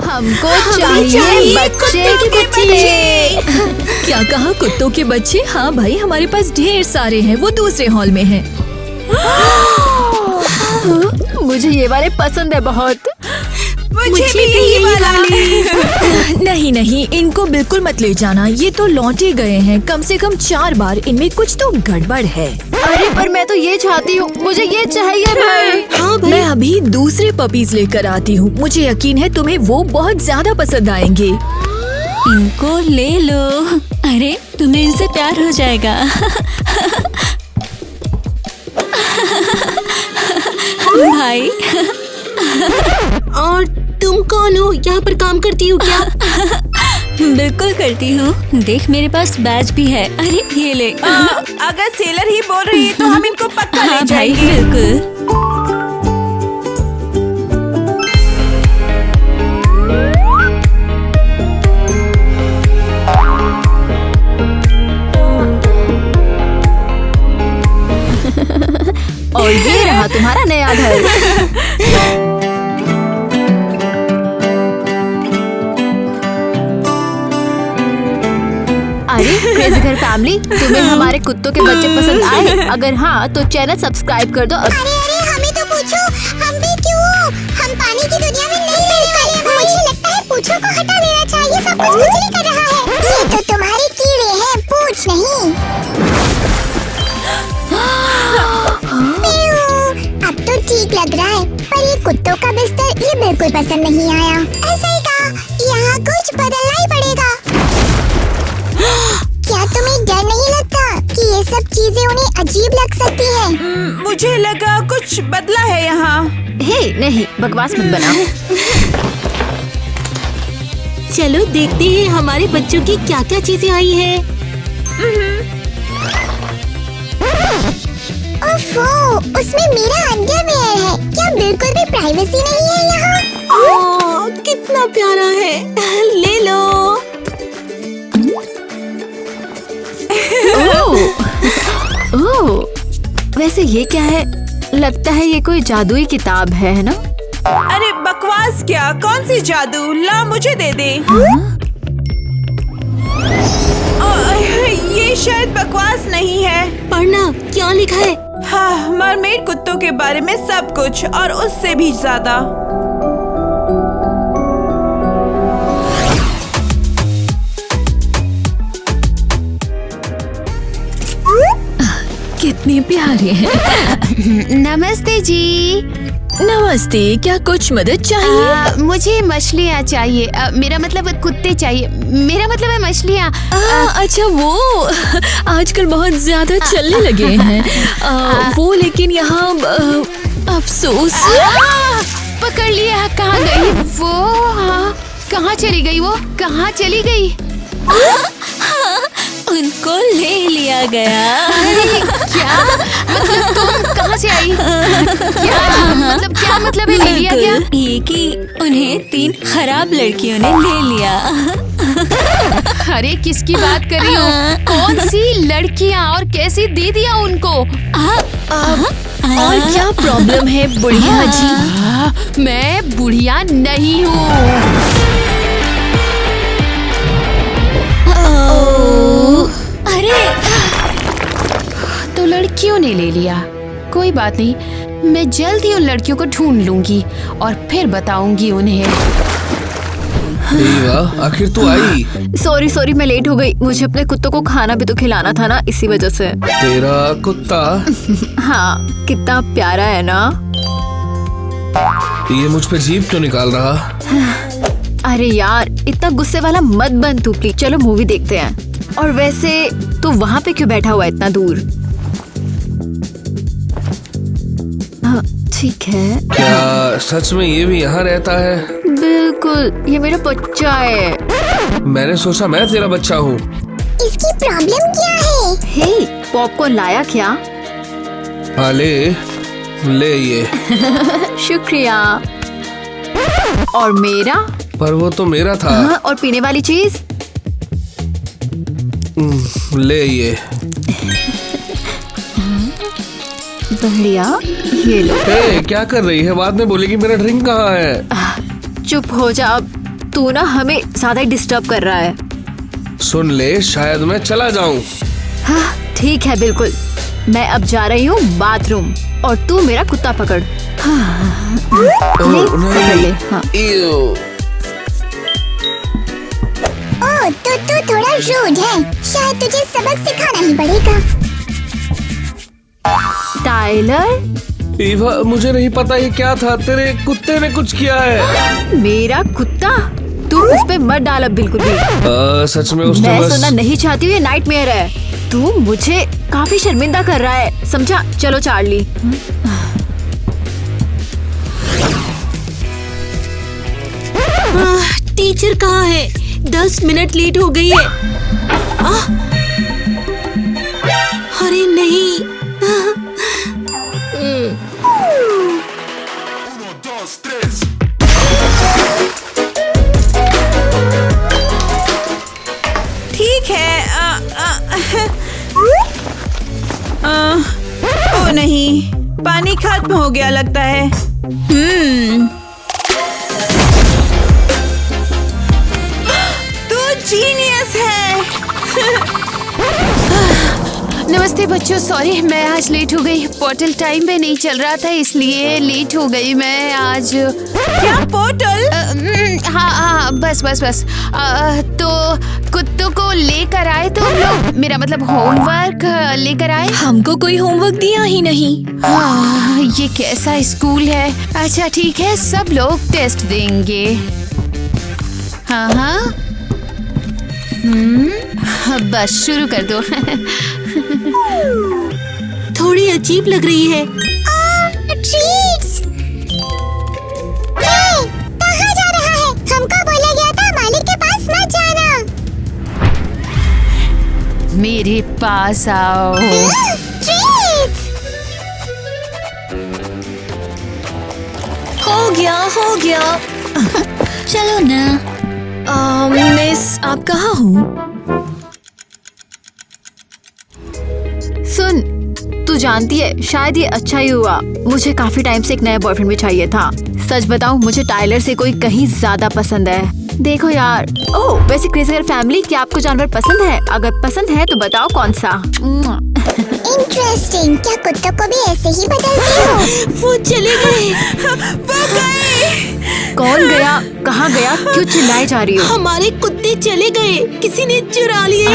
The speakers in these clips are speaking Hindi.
हमको चाहिए बच्चे के बच्चे। क्या कहा, कुत्तों के बच्चे? हाँ भाई, हमारे पास ढेर सारे हैं, वो दूसरे हॉल में हैं। मुझे ये वाले पसंद है बहुत। मुझे भी यही वाला। नहीं नहीं, इनको बिल्कुल मत ले जाना, ये तो लौटे गए हैं कम से कम 4 बार, इनमें कुछ तो गड़बड़ है। अरे पर मैं तो ये चाहती हूँ, मुझे ये चाहिए भाई। हाँ भाई। मैं अभी दूसरे पपीज लेकर आती हूँ, मुझे यकीन है तुम्हें वो बहुत ज्यादा पसंद आएंगे। इनको ले लो, अरे तुम्हें इनसे प्यार हो जाएगा। भाई। और तुम कौन हो? यहाँ पर काम करती हो क्या? बिल्कुल करती हूँ, देख मेरे पास बैज भी है। अरे ये ले। अगर सेलर ही बोल रही है तो हम इनको पक्का हाँ ले भाई, जाएंगे। बिल्कुल। और ये रहा तुम्हारा नया घर। अरे क्रेजी घर फैमिली, तुम्हें हमारे कुत्तों के बच्चे पसंद आए? अगर हाँ तो चैनल सब्सक्राइब कर दो। अरे हमें तो पूछो, हम भी क्यों? हम पानी की दुनिया में नहीं रहते। मुझे लगता है पूछो को हटा देना चाहिए, सब कुछ खुजली कर रहा है। ये तो तुम्हारे कीड़े हैं, पूछ नहीं। अब तो ठीक लग रहा है, पर ये कुत्तों का बिस्तर ये बिल्कुल पसंद नहीं आया। ऐसा ही कहा, यहाँ कुछ बदलना ही पड़ेगा। क्या तुम्हें डर नहीं लगता कि ये सब चीजें उन्हें अजीब लग सकती हैं? मुझे लगा कुछ बदला है यहाँ। हे नहीं, बकवास मत बना। चलो देखते हैं हमारे बच्चों की क्या क्या चीजें आई हैं। ओफो, उसमें मेरा अंडरवेयर है। क्या बिल्कुल भी प्राइवेसी नहीं है यहाँ? ओह, कितना प्यारा है। ले लो। ओह, वैसे ये क्या है? लगता है ये कोई जादुई किताब है ना? अरे बकवास क्या, कौन सी जादू? ला मुझे दे दे। ये शायद बकवास नहीं है। पढ़ना, क्या लिखा है? हाँ, मरमेड कुत्तों के बारे में सब कुछ और उससे भी ज्यादा। कितने प्यारे हैं। नमस्ते जी। नमस्ते, क्या कुछ मदद चाहिए? मुझे मछलियाँ चाहिए। मेरा मतलब कुत्ते चाहिए। मेरा मतलब है मछलियाँ। अच्छा, वो आजकल बहुत ज्यादा चलने लगे हैं। वो लेकिन यहाँ अफसोस। पकड़ लिया। कहाँ गई वो? हाँ, कहाँ चली गई वो? कहाँ चली गई? उनको ले लिया गया। क्या मतलब? तुम कहाँ से आई? क्या मतलब है ले लिया क्या? ये कि उन्हें 3 खराब लड़कियों ने ले लिया। अरे किसकी बात कर रही हो? कौन सी लड़कियाँ और कैसे दे दिया उनको? और क्या प्रॉब्लम है बुढ़िया जी? मैं बुढ़िया नहीं हूँ। अरे तो लड़कियों ने ले लिया। कोई बात नहीं, मैं जल्द ही उन लड़कियों को ढूंढ लूंगी और फिर बताऊंगी उन्हें। आखिर तू आई। सॉरी, मैं लेट हो गई। मुझे अपने कुत्तों को खाना भी तो खिलाना था ना, इसी वजह से। तेरा कुत्ता? हाँ, कितना प्यारा है ना? ये मुझ पे जीभ क्यों निकाल रहा? अरे यार, इतना गुस्से वाला मत बन तू प्लीज। चलो मूवी देखते हैं। और वैसे तू वहाँ पे क्यों बैठा हुआ है इतना दूर? हाँ, ठीक है। क्या सच में ये भी यहाँ रहता है? बिल्कुल, ये मेरा बच्चा है। मैंने सोचा मैं तेरा बच्चा हूँ। इसकी प्रॉब्लम क्या है? हे, पॉपकॉर्न लाया क्या? हाँ ले ये। शुक्रिया। और मेरा? पर वो तो मेरा था। हाँ, और पीने वाली चीज? ले ये। बढ़िया, ये लो। क्या कर रही है? बाद में बोलेगी मेरा ड्रिंक कहाँ है? चुप हो जा अब। तू ना हमें ज्यादा ही डिस्टर्ब कर रहा है। सुन ले, शायद मैं चला जाऊं। हाँ ठीक है, बिल्कुल। मैं अब जा रही हूँ बाथरूम और तू मेरा कुत्ता पकड़। हाँ। ले, पकड़ ले। हाँ। ओह, तो तू थोड़ा रूड है। शायद तुझे सबक सिखाना ही पड़ेगा। टाइलर, ईवा, मुझे नहीं पता ये क्या था। तेरे कुत्ते ने कुछ किया है। मेरा कुत्ता? तू उस पे मत डाल अब बिल्कुल भी। सच में उसने मैं बस... सुनना नहीं चाहती हूँ, ये नाइटमेयर है। तू मुझे काफी शर्मिंदा कर रहा है, समझा? चलो चार्ली। टीचर कहाँ है? 10 मिनट लेट हो गई है। अरे नहीं। ठीक है। ओ नहीं, पानी खत्म हो गया लगता है। तू जीनियस है। नमस्ते बच्चों, सॉरी मैं आज लेट हो गई। पोर्टल टाइम पे नहीं चल रहा था इसलिए लेट हो गई मैं आज। क्या पोर्टल? हाँ, बस। तो कुत्तों को लेकर आए तुम लोग? मेरा मतलब होमवर्क लेकर आए? हमको कोई होमवर्क दिया ही नहीं। ये कैसा स्कूल है? अच्छा ठीक है, सब लोग टेस्ट देंगे। हाँ। बस शुरू कर दो। थोड़ी अजीब लग रही है। ट्रीट्स। कहाँ जा रहा है? हमको बोला गया था मालिक के पास मत जाना। मेरे पास आओ। ट्रीट्स। हो गया। चलो ना। मिस, आप कहाँ हो? सुन, तू जानती है शायद ये अच्छा ही हुआ। मुझे काफी टाइम से एक नया बॉयफ्रेंड भी चाहिए था। सच बताऊं, मुझे टाइलर से कोई कहीं ज्यादा पसंद है। देखो यार। ओह, वैसे क्रेज़ी गर्ल फैमिली, क्या आपको जानवर पसंद है? अगर पसंद है तो बताओ कौन सा। इंटरेस्टिंग। क्या कुत्तों को भी ऐसे ही बदलते हो? वो चले गए। वो गए। कौन गया? कहाँ गया? क्यों चिल्लाई जा रही हो? हमारे कुत्ते चले गए, किसी ने चुरा लिए।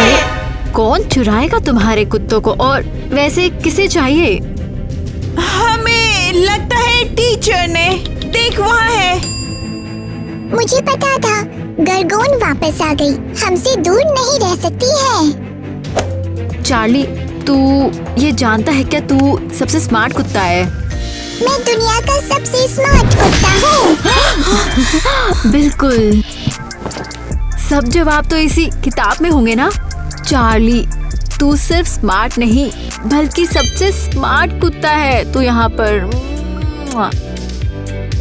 कौन चुराएगा तुम्हारे कुत्तों को? और वैसे किसे चाहिए? हमें लगता है टीचर ने। देख वहाँ है। मुझे पता था गरगोन वापस आ गई। हमसे दूर नहीं रह सकती है। चार्ली, तू ये जानता है क्या तू सबसे स्मार्ट कुत्ता है? मैं दुनिया का सबसे स्मार्ट कुत्ता हूँ। बिल्कुल। सब जवाब तो इसी किताब में होंगे ना? चार्ली, तू सिर्फ स्मार्ट नहीं बल्कि सबसे स्मार्ट कुत्ता है तू यहाँ पर।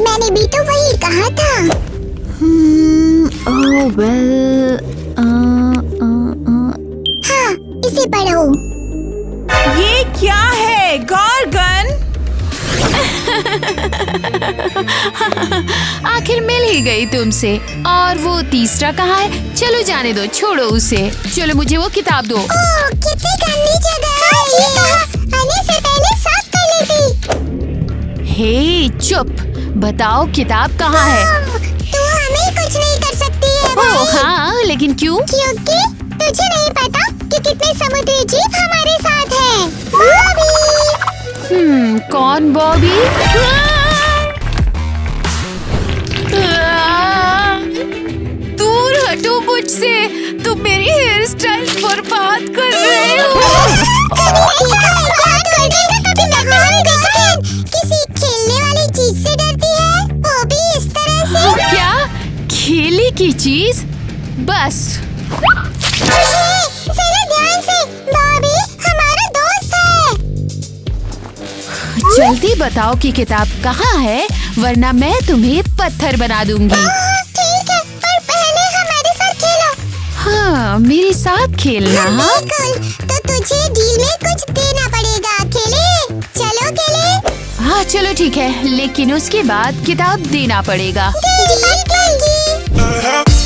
मैंने भी तो वही कहा था। ओह वेल। हाँ, इसे पढ़ो। ये क्या है? गॉर्गन? आखिर मिल ही गई तुमसे। और वो तीसरा कहाँ है? चलो जाने दो, छोड़ो उसे। चलो मुझे वो किताब दो। ओह, कितनी गंदी जगह है ये। आने से पहले साफ कर लेती। हे चुप, बताओ किताब कहाँ है? तू हमें कुछ नहीं कर सकती है भाई। ओह हाँ, लेकिन क्यों? क्योंकि तुझे नहीं पता कि कितने समुद्री जीव हमारे साथ हैं। बॉबी। कौन बॉबी? दूर हटो मुझसे, तुम मेरी हेयर स्टाइल बर्बाद कर रहे हो। किसी खेलने वाली चीज से डरती है, वो भी इस तरह से। क्या खेली की चीज? बस जरा ध्यान से, बॉबी हमारा दोस्त है। जल्दी बताओ कि किताब कहाँ है, वरना मैं तुम्हें पत्थर बना दूंगी। ठीक है, पर पहले हमारे साथ खेलो। हाँ, मेरे साथ खेलना। हाँ बिल्कुल। तो तुझे डील में कुछ देना पड़ेगा। खेले? चलो खेले। हाँ चलो ठीक है, लेकिन उसके बाद किताब देना पड़ेगा। डील पक्की।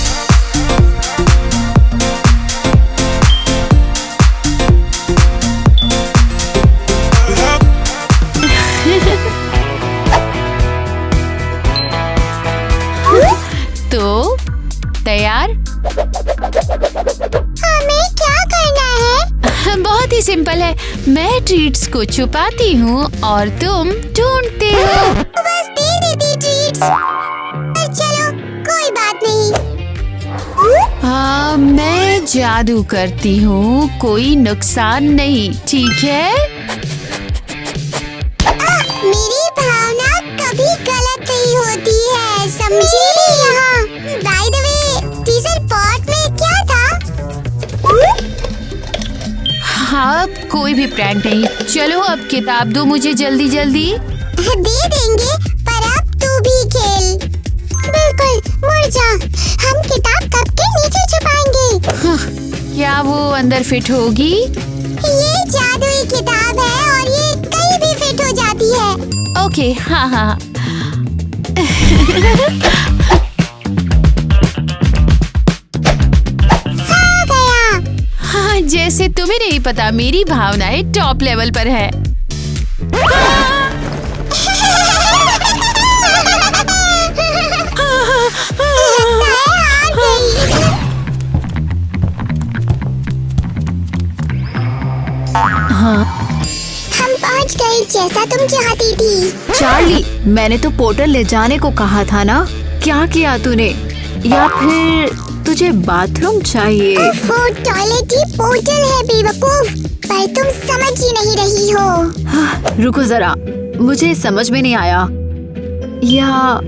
तैयार? हमें क्या करना है? बहुत ही सिंपल है। मैं ट्रीट्स को छुपाती हूँ और तुम ढूंढते हो। बस दे देती ट्रीट्स। चलो कोई बात नहीं। मैं जादू करती हूँ, कोई नुकसान नहीं, ठीक है? मेरी भावना कभी गलत नहीं होती है, समझी? यहाँ by the way teacher pot में क्या था? हाँ, कोई भी प्रैंक नहीं। चलो अब किताब दो मुझे जल्दी जल्दी। दे देंगे, पर अब तू भी खेल। बिल्कुल, मुड़ जा। हम किताब कब के नीचे छुपाएंगे। क्या वो अंदर फिट होगी? ये जादुई किताब है और ये कहीं भी फिट हो जाती है। ओके, हाँ हाँ। हाँ, जैसे तुम्हें नहीं पता, मेरी भावनाएं टॉप लेवल पर है। हम पहुंच गए जैसा तुम चाहती थी। चार्ली, मैंने तो पोर्टल ले जाने को कहा था ना, क्या किया तूने? या फिर तुझे बाथरूम चाहिए? वो टॉयलेट ही पोर्टल है बेवकूफ, पर तुम समझ ही नहीं रही हो। हाँ, रुको जरा, मुझे समझ में नहीं आया। या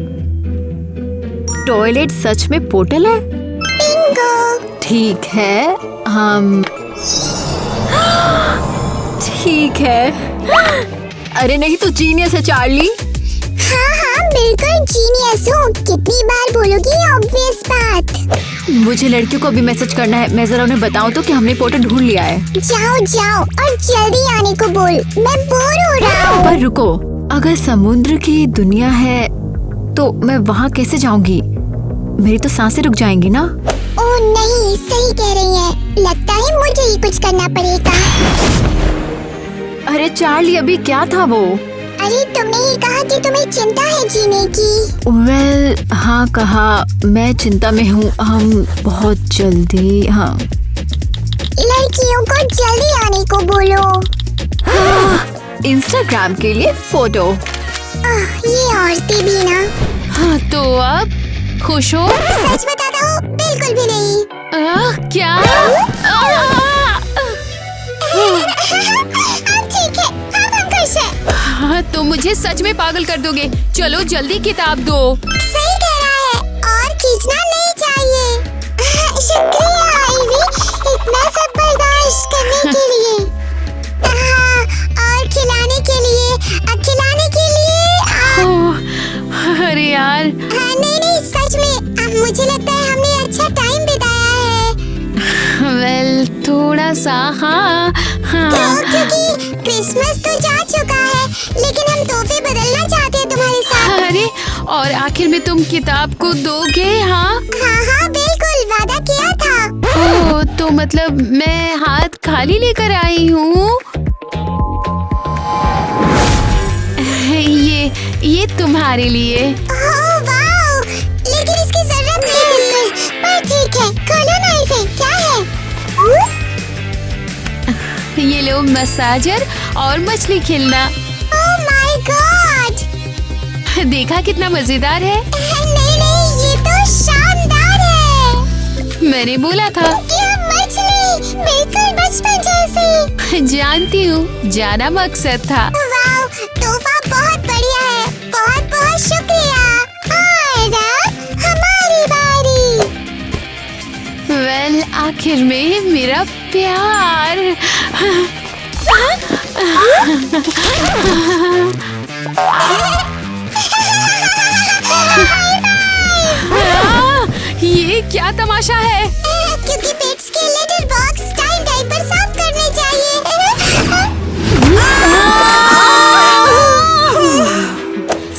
टॉयलेट सच में पोर्टल है? बिंगो। ठीक है, हम ठीक है। अरे नहीं, तो जीनियस है चार्ली। हाँ, बिल्कुल जीनियस हूँ। कितनी बार बोलोगी ऑब्वियस बात। मुझे लड़कियों को भी मैसेज करना है। मैं जरा उन्हें बताऊं तो कि हमने पोर्टल ढूंढ लिया है। जाओ जाओ और जल्दी आने को बोल, मैं बोर हो रहा हूँ। पर रुको, अगर समुद्र की दुनिया है तो मैं वहाँ कैसे जाऊंगी? मेरी तो सांसें रुक जाएंगी ना। ओह नहीं, सही कह रही है। लगता है मुझे ही कुछ करना पड़ेगा। अरे चार्ली, अभी क्या था वो? अरे तुमने ही कहा कि तुम्हें चिंता है जीने की। वेल, हाँ कहा, मैं चिंता में हूँ। हम बहुत जल्दी, हाँ। लड़कियों को जल्दी आने को बोलो। हाँ, इंस्टाग्राम के लिए फोटो। ये औरतें भी ना। हाँ, तो अब खुश हो? सच बताता हूँ, बिल्कुल भी नहीं। क्या? अब ठीक है, हम खुश हैं। हाँ, तो मुझे सच में पागल कर दोगे। चलो जल्दी किताब दो। सही कह रहा है, और खींचना नहीं चाहिए। शुक्रिया आईवी, इतना सब बर्दाश्त करने के लिए। और खिलाने के लिए अरे यार। नहीं, सच में अब मुझे लगता है हमने अच्छा टाइम बिताया है। वेल, थोड़ा सा, हाँ। क्योंकि क्रिसमस तो जा चुका है, लेकिन हम तोहफे बदलना चाहते हैं तुम्हारे साथ। अरे, और आखिर में तुम किताब को दोगे? हाँ बिल्कुल, वादा किया था। ओह, तो मतलब मैं हाथ खाली लेकर आई हूँ। ये तुम्हारे लिए। ओह वाओ, लेकिन इसकी जरूरत नहीं बिल्कुल। पर ठीक है, खोलो ना इसे। क्या है? ये लो मसाजर और मछली खिलना। ओह माय गॉड, देखा कितना मजेदार है? नहीं, ये तो शानदार है। मैंने बोला था। क्या मछली, बिल्कुल बचपन जैसी। जानती हूँ, जाना मकसद था। वाओ, तोहफा बहुत बढ़िया है। बहुत बहुत शुक्रिया। और अब हमारी बारी। वेल, आखिर में मेरा प्यार। ये क्या तमाशा है? क्योंकि पेट्स के लेटर बॉक्स टाइम पर साफ करने चाहिए।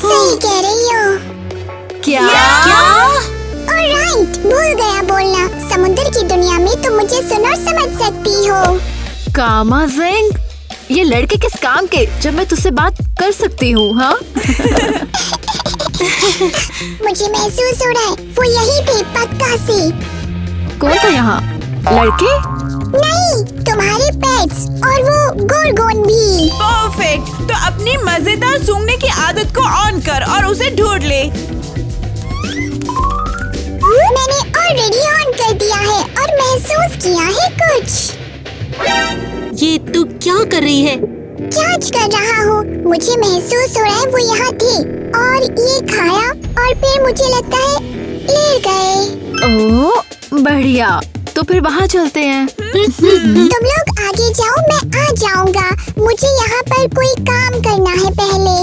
सही कह रही हो। क्या? ऑलराइट, भूल गया बोलना। समुद्र की दुनिया में तुम मुझे सुन और समझ सकती हो। कामा ज़ेंग, ये लड़के किस काम के जब मैं तुझसे बात कर सकती हूँ? हाँ। मुझे महसूस हो रहा है वो यही थे पक्का से। कौन था यहाँ? लड़के? नहीं, तुम्हारे पेट्स और वो गोरगोन भी। परफेक्ट। तो अपनी मजेदार सूंघने की आदत को ऑन कर और उसे ढूंढ ले। मैंने ऑलरेडी ऑन कर दिया है और महसूस किया है कुछ। ये तू क्या कर रही है? जांच कर रहा हूँ। मुझे महसूस हो रहा है वो यहाँ थे और ये खाया और फिर मुझे लगता है ले गए। ओह, बढ़िया। तो फिर वहाँ चलते हैं। तुम लोग आगे जाओ, मैं आ जाऊंगा। मुझे यहाँ पर कोई काम करना है पहले।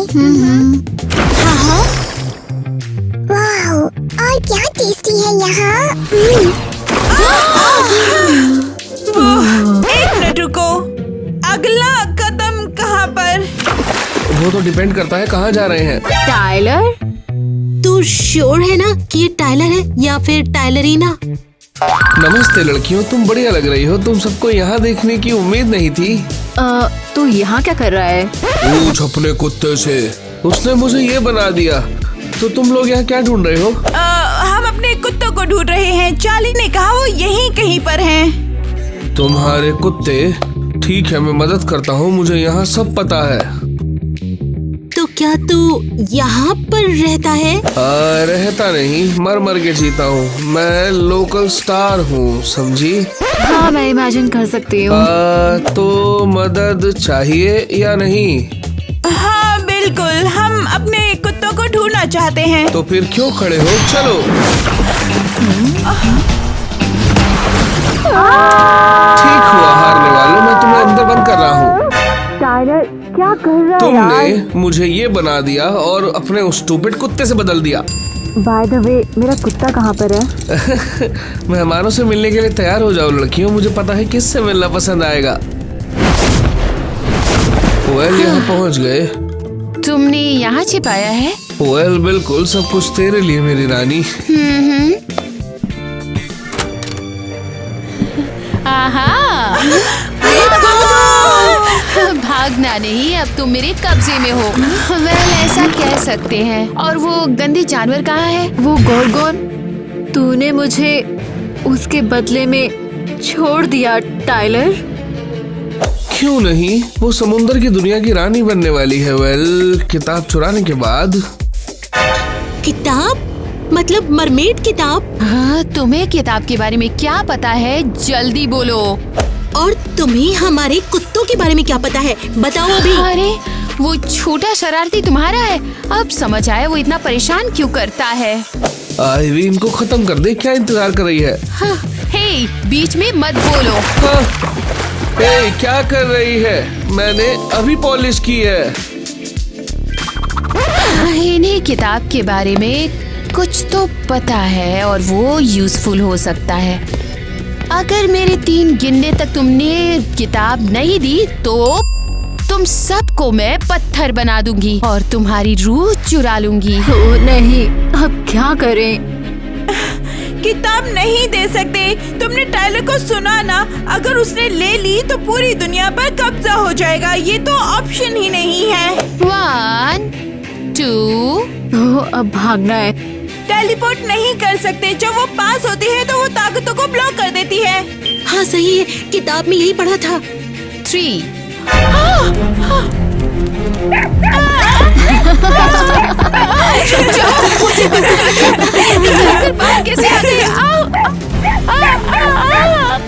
वाह, और क्या टेस्टी है यहाँ। एक मिनट रुको, अगला कदम कहाँ पर? वो तो डिपेंड करता है कहाँ जा रहे हैं। टाइलर? तू श्योर है ना कि ये टाइलर है या फिर टाइलरीना? नमस्ते लड़कियों, तुम बढ़िया लग रही हो। तुम सबको यहाँ देखने की उम्मीद नहीं थी। तू यहाँ क्या कर रहा है? पूछ अपने कुत्ते से, उसने मुझे ये बना दिया। तो तुम लोग यहाँ क्या ढूंढ रहे हो? हम अपने कुत्तों को ढूंढ रहे हैं। चार्ली ने कहा वो यहीं कहीं पर हैं। तुम्हारे कुत्ते? ठीक है, मैं मदद करता हूँ, मुझे यहाँ सब पता है। तो क्या तू यहाँ पर रहता है? रहता नहीं, मर मर के जीता हूँ। मैं लोकल स्टार हूँ, समझी? हाँ, मैं इमेजिन कर सकती हूँ। तो मदद चाहिए या नहीं? हाँ बिल्कुल, हम अपने कुत्तों को ढूंढना चाहते हैं। तो फिर क्यों खड़े हो, चलो। ठीक हुआ हारने वालों, मैं तुम्हें अंदर बंद कर रहा हूँ। टाइलर क्या कर रहा है? तुमने मुझे ये बना दिया और अपने उस स्टूपिड कुत्ते से बदल दिया। बाय द वे, मेरा कुत्ता कहाँ पर है? मेहमानों से मिलने के लिए तैयार हो जाओ लड़कियों, मुझे पता है किससे मिलना पसंद आएगा। वेल, यहाँ पहुँच गए। तुमने यहाँ छिपाया है? वेल, बिल्कुल, सब कुछ तेरे लिए मेरी रानी। आहा। भागना नहीं, अब तुम मेरे कब्जे में हो। वेल, ऐसा कह सकते हैं। और वो गंदे जानवर कहाँ है? वो गोरगोन, तूने मुझे उसके बदले में छोड़ दिया टाइलर। क्यों नहीं, वो समुंदर की दुनिया की रानी बनने वाली है। वेल, किताब चुराने के बाद। किताब? मतलब मरमेड किताब? हाँ, तुम्हें किताब के बारे में क्या पता है? जल्दी बोलो। और तुम्हें हमारे कुत्तों के बारे में क्या पता है? बताओ अभी। अरे, वो छोटा शरारती तुम्हारा है। अब समझ आया वो इतना परेशान क्यों करता है। आइवी, इनको खत्म कर दे, क्या इंतजार कर रही है? हाँ, हे, बीच में मत बोलो। हाँ, ए, क्या कर रही है? मैंने अभी पॉलिश की है। इन्हें किताब के बारे में कुछ तो पता है और वो यूजफुल हो सकता है। अगर मेरे 3 गिनने तक तुमने किताब नहीं दी तो तुम सबको मैं पत्थर बना दूंगी और तुम्हारी रूह चुरा लूंगी। ओ नहीं, अब क्या करें? किताब नहीं दे सकते। तुमने टाइलर को सुना ना, अगर उसने ले ली तो पूरी दुनिया पर कब्जा हो जाएगा। ये तो ऑप्शन ही नहीं है। 1, 2। अब भागना है। टेलीपोर्ट नहीं कर सकते। जब वो पास होती है तो वो ताकतों को ब्लॉक कर देती है। हाँ सही है, किताब में यही पढ़ा था। 3। कैसे आ गए?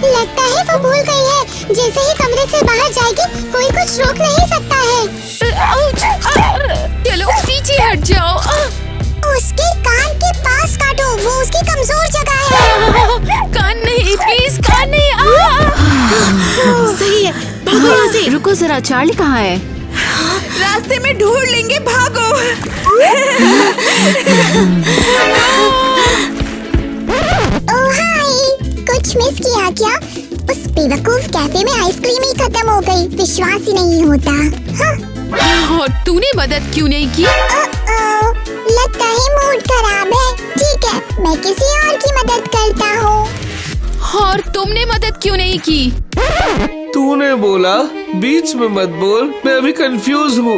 लगता है वो भूल गई है। जैसे ही कमरे से बाहर जाएगी कोई कुछ रोक नहीं सकता है। चलो पीछे हट जाओ। उसके कान के पास काटो, वो उसकी कमजोर जगह है। कान नहीं, प्लीज कान नहीं। सही है, भागो यहाँ से। रुको जरा, चार्ली कहाँ है? रास्ते में ढूंढ लेंगे, भागो। ओह हाय, कुछ मिस किया क्या? उस बेवकूफ कैफे में आइसक्रीम ही खत्म हो गई। विश्वास ही नहीं होता। हाँ। और तूने मदद क्यों नहीं की? लगता है मूड खराब है। ठीक है, मैं किसी और की मदद करता हूँ। और तुमने मदद क्यों नहीं की? तूने बोला बीच में मत बोल, मैं अभी कंफ्यूज हूँ।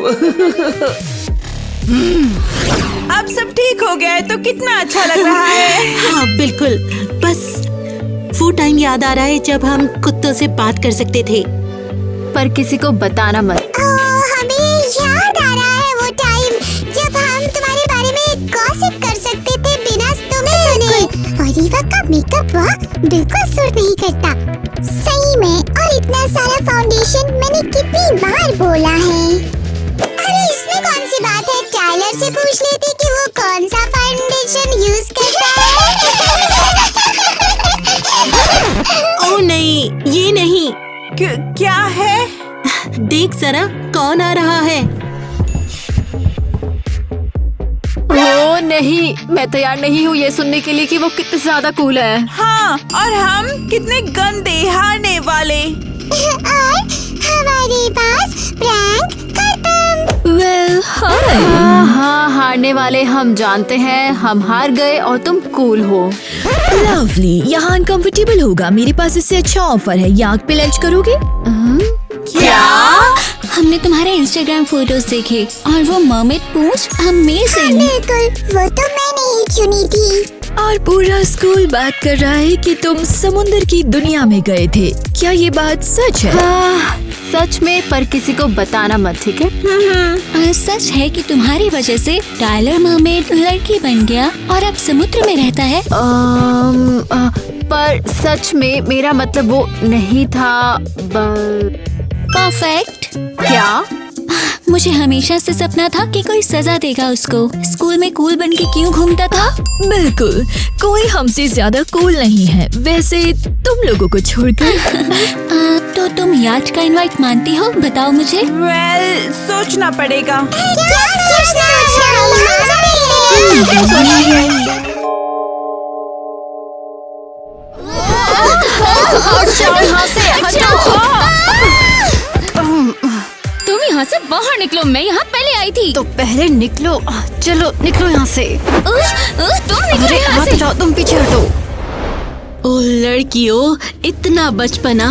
अब सब ठीक हो गया है तो कितना अच्छा लग रहा है। हाँ बिल्कुल, बस वो टाइम याद आ रहा है जब हम कुत्तों से बात कर सकते थे। पर किसी को बताना मत। हमें याद आ रहा है वो टाइम जब हम तुम्हारे बारे में गॉसिप कर सकते थे बिना तुम्हें सुने। और ईवा का मेकअप बिल्कुल सूट नहीं करता सही में। और इतना सारा फाउंडेशन मैंने कितनी बार बोला है। अरे इसमें कौन सी बात है, टाइलर से पूछ लेती कि वो कौन सा फाउंडेशन यूज करता है। ओह नहीं, ये नहीं। क्या है? देख जरा कौन आ रहा है। ओ नहीं, मैं तैयार नहीं हूँ ये सुनने के लिए कि वो कितने ज्यादा कूल है। हाँ, और हम कितने गंदे हारने वाले। और हमारे पास प्रैंक खत्म। वेल हाय। हाँ, हारने वाले हम जानते हैं। हम हार गए और तुम कूल हो। लवली, यहाँ अनकंफर्टेबल होगा। मेरे पास इससे अच्छा ऑफर है, याक पे लंच करोगे? क्या? हमने तुम्हारे इंस्टाग्राम फोटोज देखे और वो मर्मेड पूंछ अमेजिंग। बिल्कुल, वो तो मैंने ही चुनी थी। और पूरा स्कूल बात कर रहा है कि तुम समुंदर की दुनिया में गए थे। क्या ये बात सच है? सच में, पर किसी को बताना मत, ठीक है? सच है कि तुम्हारी वजह से टाइलर मर्मेड लड़की बन गया और अब समुद्र में रहता है। पर सच में मेरा मतलब वो नहीं था। परफेक्ट। क्या? मुझे हमेशा से सपना था कि कोई सजा देगा उसको। स्कूल में कूल बन के क्यों घूमता था? बिल्कुल, कोई हमसे ज्यादा कूल नहीं है वैसे तुम लोगों को छोड़कर। तो तुम याच का इनवाइट मानती हो? बताओ मुझे। वेल, सोचना पड़ेगा। तुम यहाँ से बाहर निकलो, मैं यहाँ पहले आई थी। तो पहले निकलो। चलो निकलो यहाँ से। तुम निकलो यहाँ से। हटाओ, तुम पीछे हटो। ओह लड़कियों, इतना बचपना।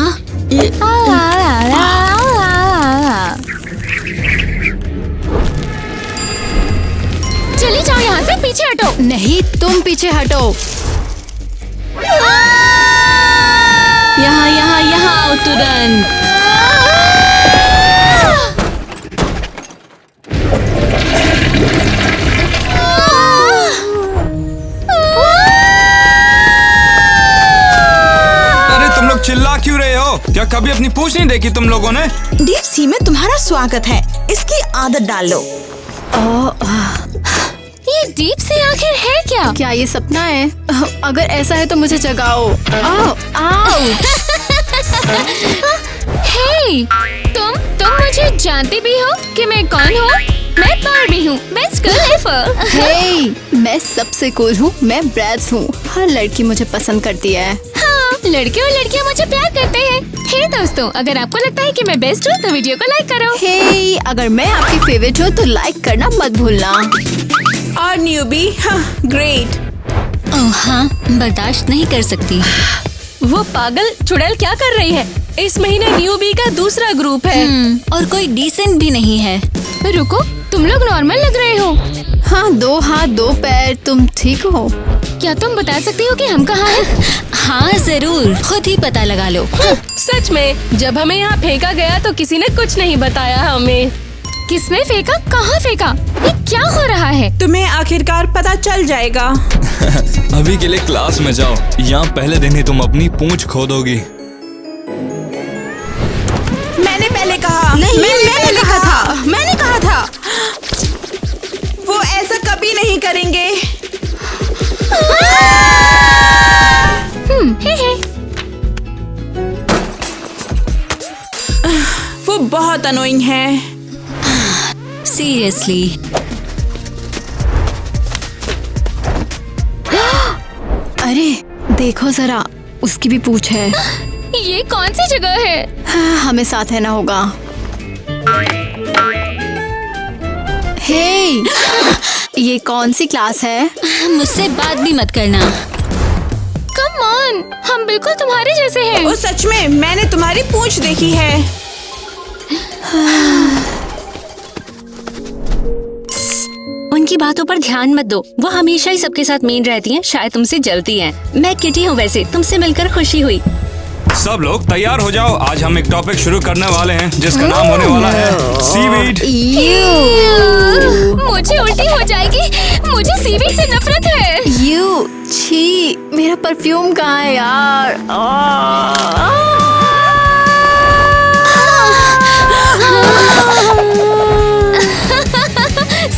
चली जाओ यहाँ से, पीछे हटो। नहीं, तुम पीछे हटो। यहाँ यहाँ यहाँ आओ तुरंत। अरे तुम लोग चिल्ला क्यों रहे हो? क्या कभी अपनी पूंछ नहीं देखी तुम लोगों ने? डीप सी में तुम्हारा स्वागत है, इसकी आदत डाल लो। ये डीप सी आखिर है क्या? क्या ये सपना है? अगर ऐसा है तो मुझे जगाओ। हे, तुम मुझे जानती भी हो कि मैं कौन हूँ? मैं बार्बी हूँ, बेस्ट गर्ल एवर। हे, मैं सबसे कूल हूँ। मैं ब्रैड्स हूँ। हर लड़की मुझे पसंद करती है। हाँ, लड़के और लड़कियाँ मुझे प्यार करते हैं। हे दोस्तों, अगर आपको लगता है कि मैं बेस्ट हूँ तो वीडियो को लाइक करो। हे, अगर मैं आपकी फेवरेट हूँ तो लाइक करना मत भूलना। और न्यूबी, हाँ, ग्रेट। ओह हाँ, बर्दाश्त नहीं कर सकती। वो पागल चुड़ैल क्या कर रही है? इस महीने न्यूबी का दूसरा ग्रुप है। और कोई डिसेंट भी नहीं है। रुको, तुम लोग नॉर्मल लग रहे हो। हाँ, 2 हाथ 2 पैर। तुम ठीक हो? क्या तुम बता सकती हो कि हम कहाँ हैं? हाँ जरूर, खुद ही पता लगा लो। सच में, जब हमें यहाँ फेंका गया तो किसी ने कुछ नहीं बताया हमें। किसने फेंका? कहाँ फेंका? ये क्या हो रहा है? तुम्हें आखिरकार पता चल जाएगा। अभी के लिए क्लास में जाओ, यहाँ पहले दिन ही तुम अपनी पूंछ खोदोगी। मैंने पहले कहा। मैंने कहा था। मैंने कहा था। वो ऐसा कभी नहीं करेंगे। हे। वो बहुत अनोइंग है। सीरियसली। अरे देखो जरा, उसकी भी पूंछ है। ये कौन सी जगह है? हाँ, हमें साथ रहना होगा। हे, ये कौन सी क्लास है? मुझसे बात भी मत करना। कम ऑन, हम बिल्कुल तुम्हारे जैसे हैं। ओ सच में, मैंने तुम्हारी पूंछ देखी है। उनकी बातों पर ध्यान मत दो, वो हमेशा ही सबके साथ मीन रहती हैं, शायद तुमसे जलती हैं। मैं किटी हूँ वैसे, तुमसे मिलकर खुशी हुई। सब लोग तैयार हो जाओ, आज हम एक टॉपिक शुरू करने वाले हैं जिसका नाम होने वाला है सीवीड। मुझे उल्टी हो जाएगी, मुझे सीवीड से नफरत है। छी, मेरा परफ्यूम कहाँ है यार?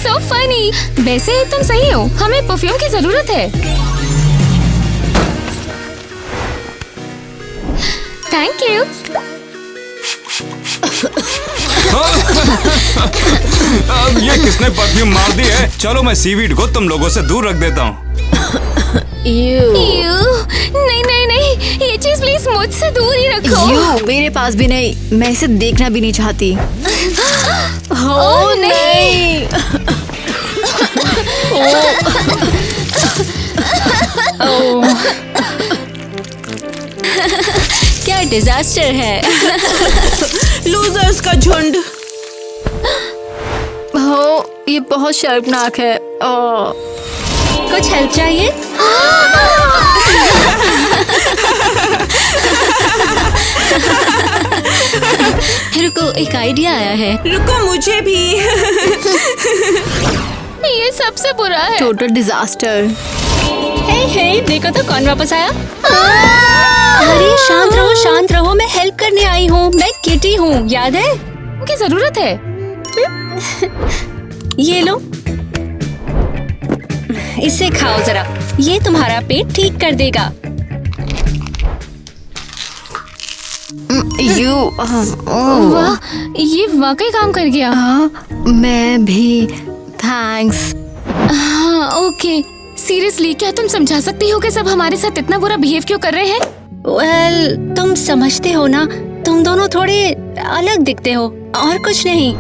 So funny। वैसे तुम सही हो, हमें परफ्यूम की जरूरत है। Thank you. अब ये किसने परफ्यूम मार दी है? चलो मैं सीवीड को तुम लोगों से दूर रख देता हूँ। नहीं नहीं नहीं, ये चीज प्लीज मुझसे दूर ही रखो। मेरे पास भी नहीं, मैं इसे देखना भी नहीं चाहती। ओह नहीं। क्या डिजास्टर है। लूजर्स का झुंड। ये बहुत शर्मनाक है। कुछ हेल्प चाहिए? रुको, एक आइडिया आया है। रुको, मुझे भी। ये सबसे बुरा है। Total disaster. हे, देखो तो कौन वापस आया। अरे शांत रहो, मैं हेल्प करने आई हूँ। मैं किटी हूँ, याद है? क्या जरूरत है? ये लो, इसे खाओ जरा, ये तुम्हारा पेट ठीक कर देगा। वाह, ये वाकई काम कर गया। मैं भी, थैंक्स। हाँ, ओके। सीरियसली, क्या तुम समझा सकती हो कि सब हमारे साथ इतना बुरा बिहेव क्यों कर रहे हैं? वेल, तुम समझते हो ना, तुम दोनों थोड़े अलग दिखते हो, और कुछ नहीं।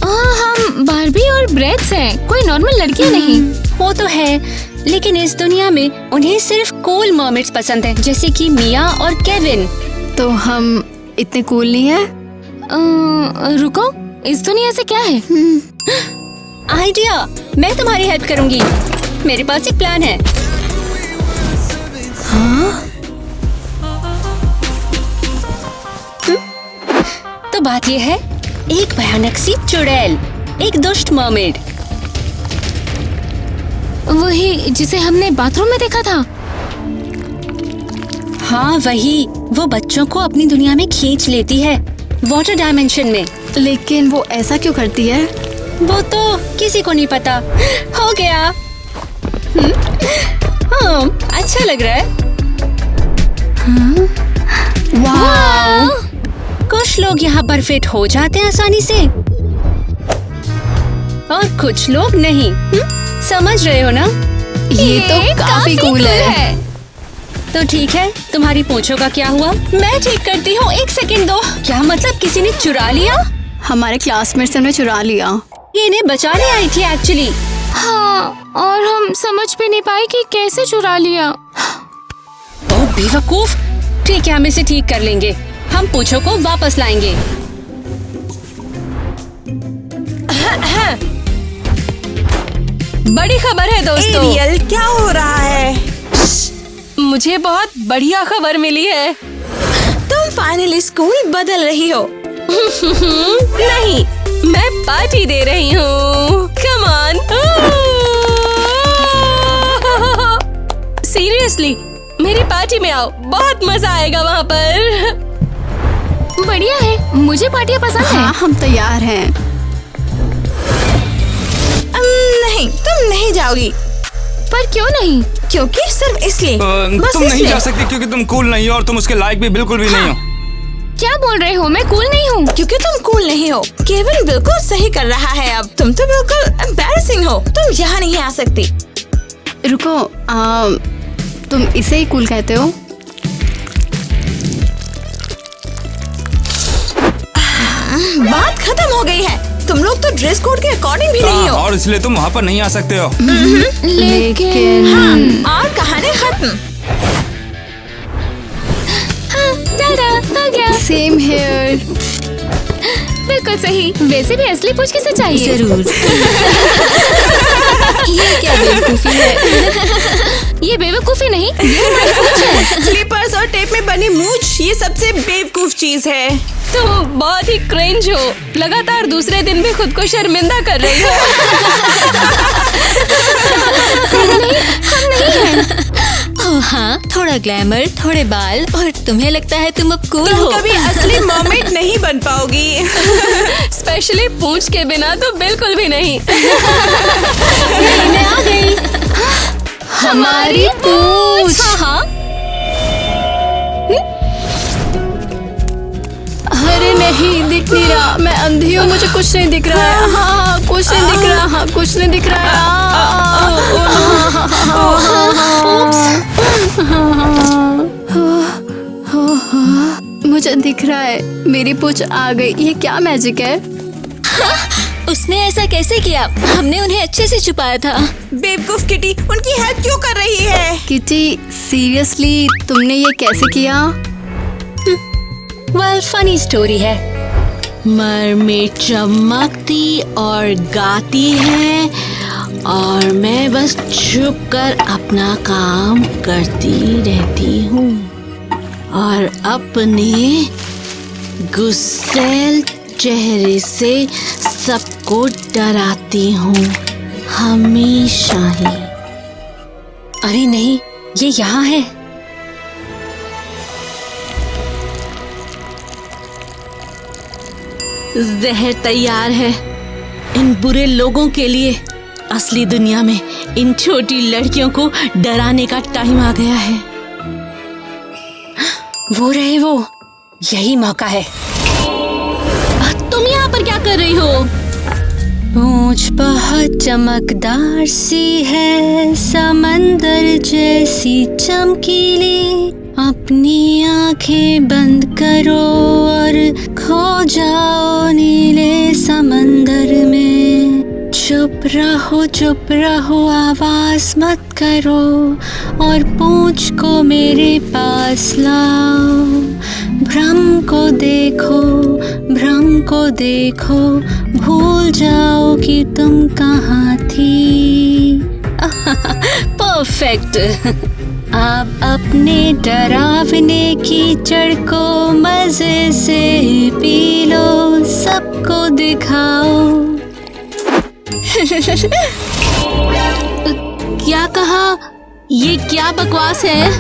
हम बार्बी और ब्रेड्स हैं, कोई नॉर्मल लड़कियां नहीं। वो तो है, लेकिन इस दुनिया में उन्हें सिर्फ कूल मर्मेड्स पसंद है, जैसे कि मिया और केविन। तो हम इतने कूल नहीं है? रुको, इस दुनिया से क्या है? आइडिया, मैं तुम्हारी हेल्प करूंगी। मेरे पास एक प्लान है। हाँ? तो बात यह है, एक भयानक सी चुड़ैल, एक दुष्ट मर्मेड। वही जिसे हमने बाथरूम में देखा था। हाँ वही, वो बच्चों को अपनी दुनिया में खींच लेती है, वाटर डायमेंशन में। लेकिन वो ऐसा क्यों करती है? वो तो किसी को नहीं पता। हो गया। हाँ, अच्छा लग रहा है। वाह, कुछ लोग यहाँ पर फिट हो जाते हैं आसानी से, और कुछ लोग नहीं। समझ रहे हो ना? ये तो काफी कूल है। तो ठीक है, तुम्हारी पूंछों का क्या हुआ? मैं ठीक करती हूँ, एक सेकंड दो। क्या मतलब, किसी ने चुरा लिया? हमारे क्लासमेट से चुरा लिया। ये इन्हें बचाने आई थी एक्चुअली। हाँ, और हम समझ भी नहीं पाए कि कैसे चुरा लिया। ओह बेवकूफ। ठीक है, हम इसे ठीक कर लेंगे, हम पूंछों को वापस लाएंगे। बड़ी खबर है दोस्तों। एरियल, क्या हो रहा है? मुझे बहुत बढ़िया खबर मिली है। तुम फाइनली स्कूल बदल रही हो। नहीं, मैं पार्टी दे रही हूँ। Come on. सीरियसली, मेरी पार्टी में आओ, बहुत मजा आएगा वहाँ पर। बढ़िया है, मुझे पार्टियाँ पसंद है। हाँ, हम तैयार हैं। नहीं, तुम नहीं जाओगी। पर क्यों नहीं? क्योंकि सिर्फ इसलिए। तुम नहीं जा सकती क्योंकि तुम कूल नहीं हो और तुम उसके लायक भी बिल्कुल भी नहीं हो। क्या बोल रहे हो? मैं कूल नहीं हूँ। क्योंकि तुम कूल नहीं हो। केविन बिल्कुल सही कर रहा है। अब तुम तो बिल्कुल एम्बैरेसिंग हो। तुम यहाँ नहीं आ सकती। रुको, तुम इसे ही कूल कहते हो? बात खत्म हो गई है। तुम लोग तो ड्रेस कोड के अकॉर्डिंग भी नहीं हो। और इसलिए तुम वहाँ पर नहीं आ सकते हो। लेकिन हाँ, और कहानी खत्म। टाटा, आ गया। Same here. बिल्कुल सही। वैसे भी असली पूछ किसे चाहिए? जरूर। ये क्या बेवकूफी है? ये बेवकूफी नहीं, ये हमारी पूंछ है। स्लीपर्स और टेप में बनी मूछ ये सबसे बेवकूफ चीज है। तुम बहुत ही क्रिंज हो, लगातार दूसरे दिन भी खुद को शर्मिंदा कर रही हो। नहीं, हम नहीं हैं। ओह हाँ, थोड़ा ग्लैमर, थोड़े बाल और तुम्हें लगता है तुम अब कूल तुम हो। कभी असली मर्मेड नहीं बन पाओगी। स्पेशली पूंछ के बिना तो बिल्कुल भी नहीं। मैं आ गई। हमारी पूंछ। हाँ। अरे नहीं, दिख नहीं रहा, मैं अंधी हूँ, मुझे कुछ नहीं दिख रहा है। हाँ, कुछ नहीं दिख रहा, हाँ, कुछ नहीं दिख रहा है। मुझे दिख रहा है, मेरी पूंछ आ गई। ये क्या मैजिक है? उसने ऐसा कैसे किया? हमने उन्हें अच्छे से छुपाया था। बेवकूफ किटी उनकी हेल्प क्यों कर रही है? किटी, सीरियसली तुमने ये कैसे किया? वेल, फनी स्टोरी है। मरमेड चमकती और गाती है और मैं बस छुप कर अपना काम करती रहती हूँ और अपने गुस्सैल चेहरे से सबको डराती हूँ हमेशा ही। अरे नहीं, ये यहाँ है। जहर तैयार है इन बुरे लोगों के लिए। असली दुनिया में इन छोटी लड़कियों को डराने का टाइम आ गया है। वो रहे वो, यही मौका है। तुम यहाँ पर क्या कर रही हो? पूंछ बहुत चमकदार सी है, समंदर जैसी चमकीली। अपनी आंखें बंद करो और खो जाओ नीले समंदर में। चुप रहो, आवाज मत करो और पूंछ को मेरे पास लाओ। भ्रम को देखो, भूल जाओ कि तुम कहाँ थी। परफेक्ट। आप अपने डरावने कीचड़ को मजे से पी लो, सबको दिखाओ। क्या कहा? ये क्या बकवास है?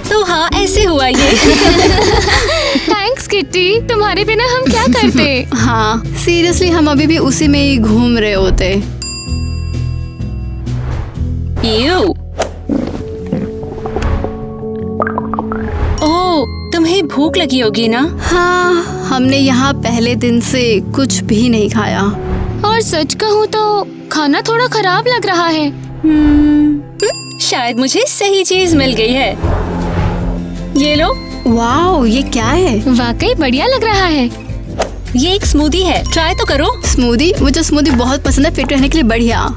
तो हाँ, ऐसे हुआ ये। थैंक्स किट्टी, तुम्हारे बिना हम क्या करते। हाँ, सीरियसली हम अभी भी उसी में ही घूम रहे होते। ओह, तुम्हें भूख लगी होगी ना? हाँ, हमने यहाँ पहले दिन से कुछ भी नहीं खाया। और सच कहूँ तो खाना थोड़ा खराब लग रहा है। शायद मुझे सही चीज मिल गई है। ये लो। वाओ, ये क्या है? वाकई बढ़िया लग रहा है। ये एक स्मूदी है, ट्राई तो करो। स्मूदी? मुझे स्मूदी बहुत पसंद है, फिट रहने के लिए बढ़िया।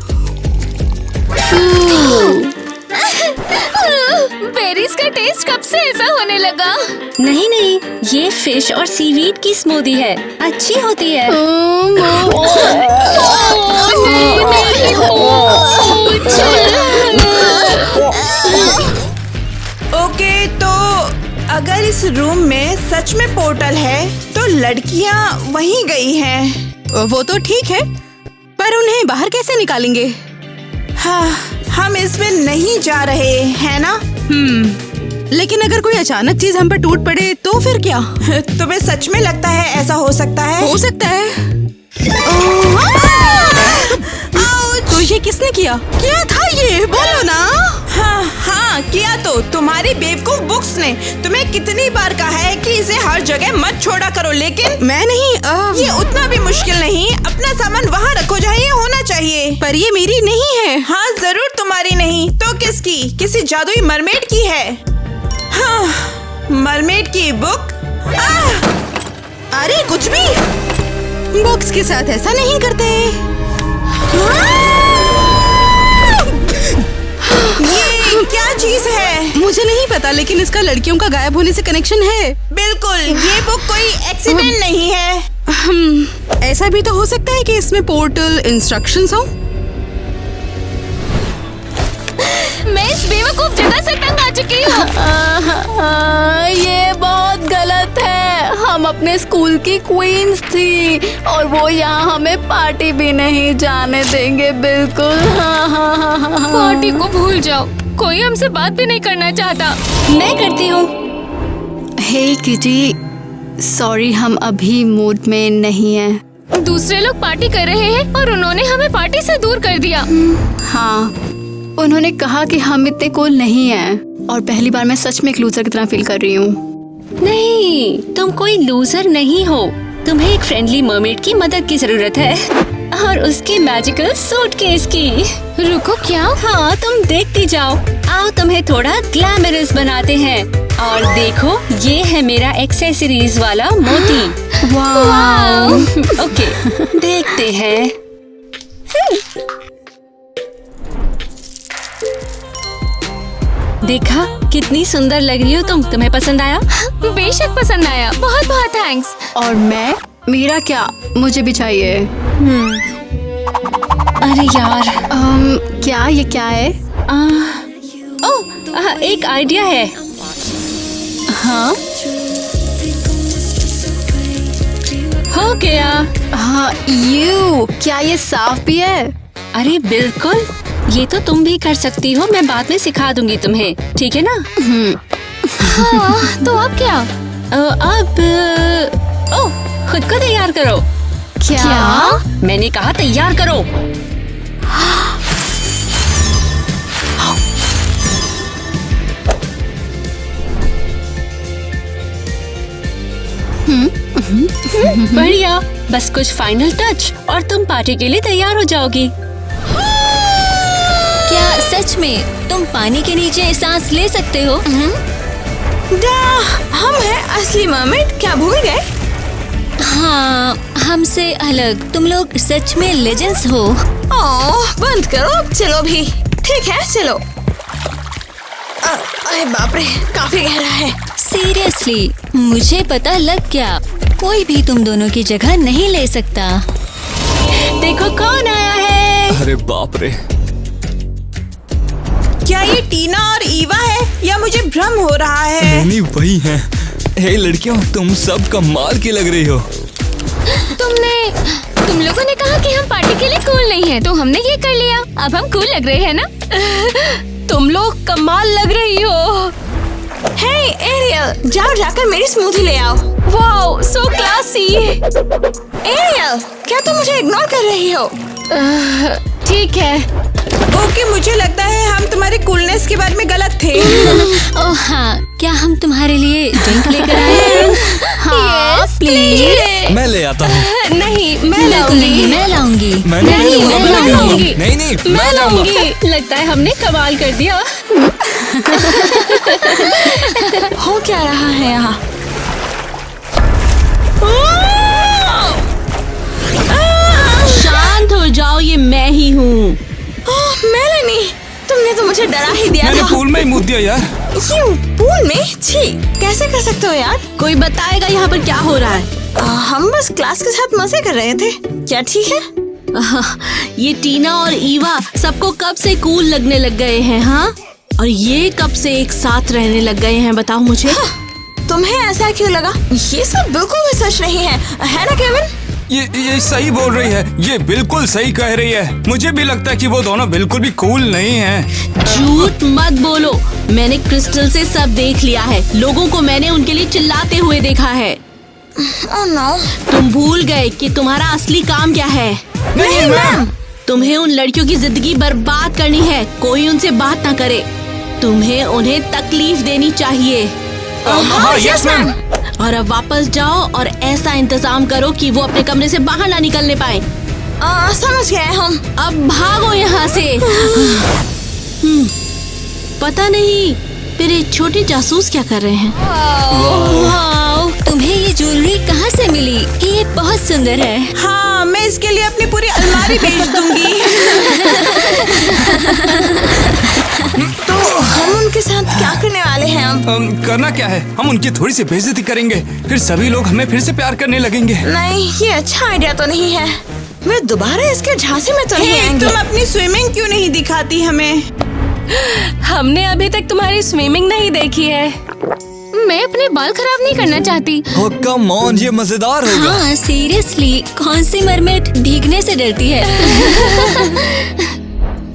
बेरीज का टेस्ट कब से ऐसा होने लगा? नहीं, ये फिश और सीवीड की स्मूदी है, अच्छी होती है। ओके, तो अगर इस रूम में सच में पोर्टल है तो लड़कियां वहीं गई हैं। वो तो ठीक है, पर उन्हें बाहर कैसे निकालेंगे? हाँ, हम इसमें नहीं जा रहे हैं ना? लेकिन अगर कोई अचानक चीज हम पर टूट पड़े तो फिर क्या? तुम्हें सच में लगता है ऐसा हो सकता है? हो सकता है। तो ये किसने किया? क्या था ये? बोलो ना। हाँ, किया तो तुम्हारी बेवकूफ बुक्स ने। तुम्हें कितनी बार कहा है कि इसे हर जगह मत छोड़ा करो, लेकिन मैं नहीं। ये उतना भी मुश्किल नहीं। अपना सामान वहाँ रखो जहाँ ये होना चाहिए। पर ये मेरी नहीं है। हाँ, जरूर तुम्हारी नहीं तो किसकी? किसी जादुई मरमेड की है। हाँ, मरमेड की बुक। अरे कुछ भी, बुक्स के साथ ऐसा नहीं करते। ये क्या चीज है? मुझे नहीं पता, लेकिन इसका लड़कियों का गायब होने से कनेक्शन है। बिल्कुल, ये बुक कोई एक्सीडेंट नहीं है। ऐसा भी तो हो सकता है कि इसमें पोर्टल इंस्ट्रक्शंस हो। मैं इस बेवकूफ जगह से तंग आ चुकी हूँ। ये बहुत गलत है। हम अपने स्कूल की क्वींस थी और वो यहाँ हमें पार्टी भी नहीं जाने देंगे बिल्कुल। पार्टी को भूल जाओ, कोई हमसे बात भी नहीं करना चाहता। मैं करती हूँ। हे किटी, सॉरी हम अभी मूड में नहीं हैं। दूसरे लोग पार्टी कर रहे हैं और उन्होंने हमें पार्टी से दूर कर दिया। हाँ, उन्होंने कहा कि हम इतने कूल नहीं हैं और पहली बार मैं सच में एक लूजर की तरह फील कर रही हूँ। नहीं, तुम कोई लूजर नहीं हो। तुम्हें एक फ्रेंडली मरमेड की मदद की जरूरत है और उसके मैजिकल सूटकेस की। रुको, क्या? हाँ, तुम देखती जाओ। आओ तुम्हें थोड़ा ग्लैमरस बनाते हैं। और देखो, ये है मेरा एक्सेसरीज वाला मोती। वाह! ओके, देखते हैं। देखा कितनी सुंदर लग रही हो तुम। तुम्हें पसंद आया? बेशक पसंद आया, बहुत बहुत थैंक्स। और मेरा क्या? मुझे भी चाहिए। अरे यार, क्या ये क्या है? एक आइडिया है। हाँ, हो गया। हाँ, क्या ये साफ भी है? अरे बिल्कुल, ये तो तुम भी कर सकती हो। मैं बाद में सिखा दूंगी तुम्हें, ठीक है ना? हाँ, तो अब क्या? खुद को तैयार करो। क्या? मैंने कहा तैयार करो। बढ़िया, बस कुछ फाइनल टच और तुम पार्टी के लिए तैयार हो जाओगी। क्या सच में तुम पानी के नीचे सांस ले सकते हो? हम हैं असली मरमेड, क्या भूल गए? हाँ, हमसे अलग। तुम लोग सच में लेजेंड्स हो। ओह, बंद करो, चलो भी। ठीक है, चलो। अरे बाप रे, काफी गहरा है। सीरियसली, मुझे पता लग गया। कोई भी तुम दोनों की जगह नहीं ले सकता। देखो कौन आया है। अरे बाप रे, क्या ये टीना और ईवा है या मुझे भ्रम हो रहा है? नहीं, वही है। हे लड़कियों, तुम सब कमाल की लग रही हो। तुम लोगों ने कहा कि हम पार्टी के लिए कूल नहीं है, तो हमने ये कर लिया। अब हम कूल लग रहे हैं ना? तुम लोग कमाल लग रही हो। हे एरियल, जाओ जाकर मेरी स्मूदी ले आओ। Wow, so classy. एरियल, क्या तुम मुझे इग्नोर कर रही हो? ठीक है। ओके, मुझे लगता है हम तुम्हारे कूलनेस के बारे में गलत थे। ओह हाँ, क्या हम तुम्हारे लिए ड्रिंक लेकर आए? हाँ, प्लीज। मैं ले आता हूँ। नहीं, मैं लाऊंगी। मैं लाऊंगी। मैं लाऊंगी। नहीं, मैं लाऊंगी। लगता है हमने कमाल कर दिया। हो क्या रहा है यहाँ? शांत हो जाओ, ये मैं ही हूँ। मेलेनी, तुमने तो मुझे डरा ही दिया मैंने था। पूल में ही मुद दिया यार। क्यों? पूल में? छी, कैसे कर सकते हो यार? कोई बताएगा यहाँ पर क्या हो रहा है? हम बस क्लास के साथ मजे कर रहे थे। क्या ठीक है? ये टीना और ईवा सबको कब से कूल लगने लग गए हैं? हाँ, और ये कब से एक साथ रहने लग गए हैं? बताओ मुझे। तुम्हें ऐसा क्यों लगा? ये सब बिल्कुल भी सच नहीं है ना केविन? ये सही बोल रही है। ये बिल्कुल सही कह रही है। मुझे भी लगता है कि वो दोनों बिल्कुल भी कूल नहीं हैं। झूठ मत बोलो, मैंने क्रिस्टल से सब देख लिया है। लोगों को मैंने उनके लिए चिल्लाते हुए देखा है। ओह नो, तुम भूल गए कि तुम्हारा असली काम क्या है? नहीं मैम। तुम्हें उन लड़कियों की जिंदगी बर्बाद करनी है। कोई उनसे बात ना करे। तुम्हें उन्हें तकलीफ देनी चाहिए। हाँ, यस मैम। और अब वापस जाओ और ऐसा इंतजाम करो कि वो अपने कमरे से बाहर ना निकलने पाए। समझ गए हम। अब भागो यहाँ से। पता नहीं मेरे छोटे जासूस क्या कर रहे हैं। वाओ, तुम्हें ये ज्वेलरी कहाँ से मिली? ये बहुत सुंदर है। हाँ, मैं इसके लिए अपनी पूरी अलमारी बेच दूंगी। तो हम उनके साथ क्या करने वाले हैं अब? करना क्या है, हम उनकी थोड़ी सी बेइज्जती करेंगे, फिर सभी लोग हमें फिर से प्यार करने लगेंगे। नहीं, ये अच्छा आइडिया तो नहीं है। वे दोबारा इसके झांसे में तो नहीं आएंगे। तुम अपनी स्विमिंग क्यों नहीं दिखाती हमें? हमने अभी तक तुम्हारी स्विमिंग नहीं देखी है। मैं अपने बाल खराब नहीं करना चाहती। Oh, come on, ये मजेदार होगा। हाँ सीरियसली, कौन सी मरमेड भीगने से डरती है?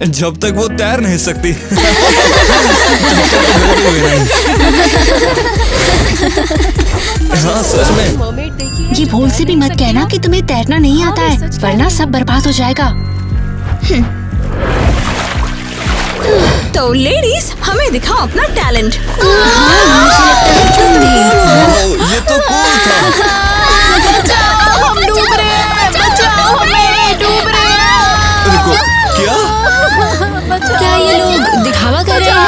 जब तक वो तैर नहीं सकती। हाँ सच में। ये भूल से भी मत कहना कि तुम्हें तैरना नहीं आता है, वरना सब बर्बाद हो जाएगा। तो लेडीज, हमें दिखाओ अपना टैलेंट। ये तो कूल था। बचाओ, हम डूब रहे हैं, बचाओ हमें, डूब रहे हैं। रुको, क्या? क्या ये लोग दिखावा कर रहे हैं?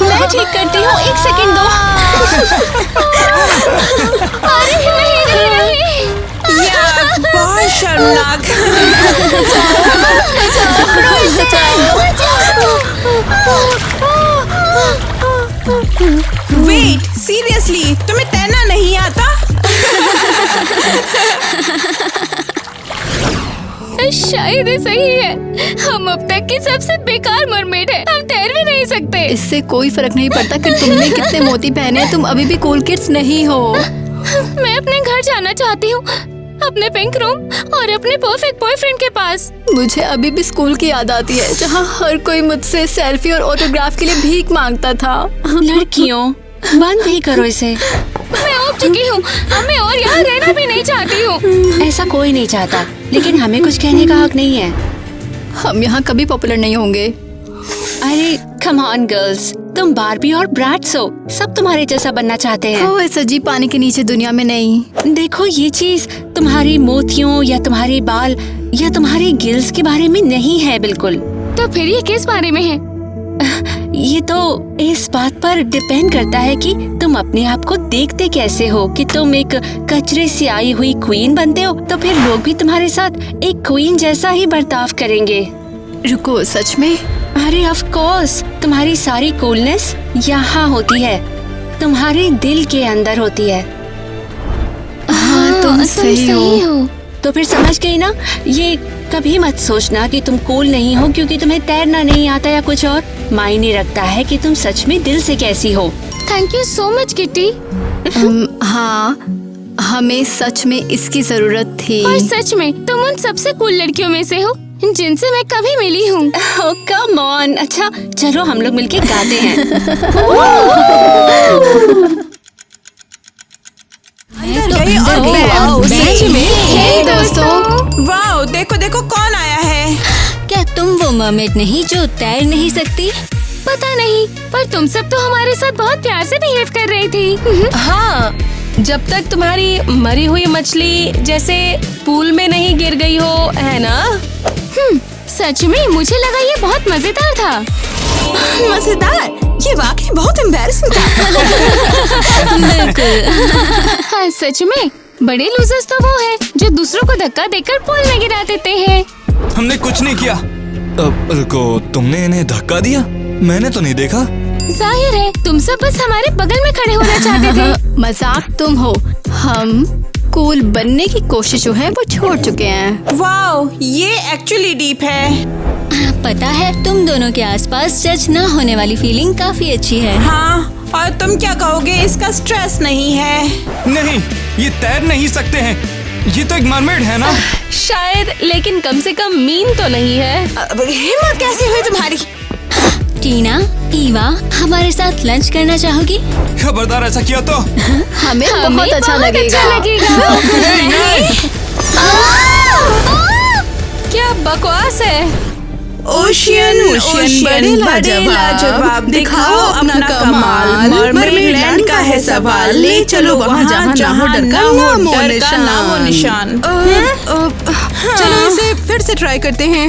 मैं ठीक करती हूँ, 1 सेकंड दो। अरे नहीं। बहुत शर्मनाक। वेट, सीरियसली, तुम्हें तैरना नहीं आता? शायद ये सही है। हम अब तक की सबसे बेकार मरमेड है। हम तैर भी नहीं सकते। इससे कोई फर्क नहीं पड़ता कि तुमने कितने मोती पहने, तुम अभी भी कूल किड्स नहीं हो। मैं अपने घर जाना चाहती हूँ, अपने पिंक रूम और अपने परफेक्ट बॉयफ्रेंड के पास। मुझे अभी भी स्कूल की याद आती है, जहाँ हर कोई मुझसे सेल्फी और ऑटोग्राफ के लिए भीख मांगता था। लड़कियों, बंद ही करो इसे। मैं उब चुकी हूँ, अब मैं और यहाँ रहना भी नहीं चाहती हूँ। ऐसा कोई नहीं चाहता, लेकिन हमें कुछ कहने का हक नहीं है। हम यहाँ कभी पॉपुलर नहीं होंगे। अरे कम ऑन गर्ल्स, तुम बार्बी और ब्रैट्स हो, सब तुम्हारे जैसा बनना चाहते हैं। ओ, इस अजीब पानी के नीचे दुनिया में नहीं। देखो, ये चीज तुम्हारी मोतियों या तुम्हारे बाल या तुम्हारे गिल्स के बारे में नहीं है बिल्कुल। तो फिर ये किस बारे में है? ये तो इस बात पर डिपेंड करता है कि तुम अपने आप को देखते कैसे हो। कि तुम एक कचरे से आई हुई क्वीन बनते हो, तो फिर लोग भी तुम्हारे साथ एक क्वीन जैसा ही बर्ताव करेंगे। रुको, सच में? अरे ऑफ कोर्स, तुम्हारी सारी कूलनेस यहाँ होती है, तुम्हारे दिल के अंदर होती है। हाँ, तुम सही हो। तो फिर समझ गई ना? ये कभी मत सोचना कि तुम कूल नहीं हो क्योंकि तुम्हें तैरना नहीं आता या कुछ और। मायने रखता है कि तुम सच में दिल से कैसी हो। Thank you so much kitty. हाँ, हमें सच में इसकी जरूरत थी। और सच में तुम उन सबसे कूल लड़कियों में से हो जिनसे मैं कभी मिली हूँ। Oh, come on। अच्छा चलो हम लोग मिलके गाते हैं। हे दोस्तों, वाओ, देखो देखो कौन आया है। क्या तुम वो मरमेड नहीं जो तैर नहीं सकती? पता नहीं, पर तुम सब तो हमारे साथ बहुत प्यार से बिहेव कर रही थी। हाँ, जब तक तुम्हारी मरी हुई मछली जैसे पूल में नहीं गिर गई हो, है ना? सच में मुझे लगा ये बहुत मजेदार था। मजेदार? ये वाकई बहुत एम्बैरेसिंग था। हाँ, सच में बड़े लूजर्स तो वो हैं जो दूसरों को धक्का देकर पूल में गिरा देते हैं। हमने कुछ नहीं किया। रुको, तुमने इन्हें धक्का दिया? मैंने तो नहीं देखा। जाहिर है तुम सब बस हमारे बगल में खड़े होना चाहते थे। मजाक तुम हो, हम कूल बनने की कोशिश जो है वो छोड़ चुके हैं। वाओ, ये एक्चुअली डीप है। पता है, तुम दोनों के आसपास जज ना होने वाली फीलिंग काफी अच्छी है। हाँ, और तुम क्या कहोगे? इसका स्ट्रेस नहीं है। नहीं, ये तैर नहीं सकते हैं। ये तो एक मरमेड है ना? शायद, लेकिन कम से कम मीन तो नहीं है। हिम्मत कैसी हुई तुम्हारी? टीना, ईवा, हमारे साथ लंच करना चाहोगी? खबरदार ऐसा किया तो हमें बहुत अच्छा लगेगा। क्या बकवास है। ओशियन बड़े लाजवाब, दिखाओ अपना कमाल। मरमेड लैंड का है सवाल, ले चलो वहाँ जहाँ डर का नामो निशान। चलो इसे फिर से ट्राई करते हैं।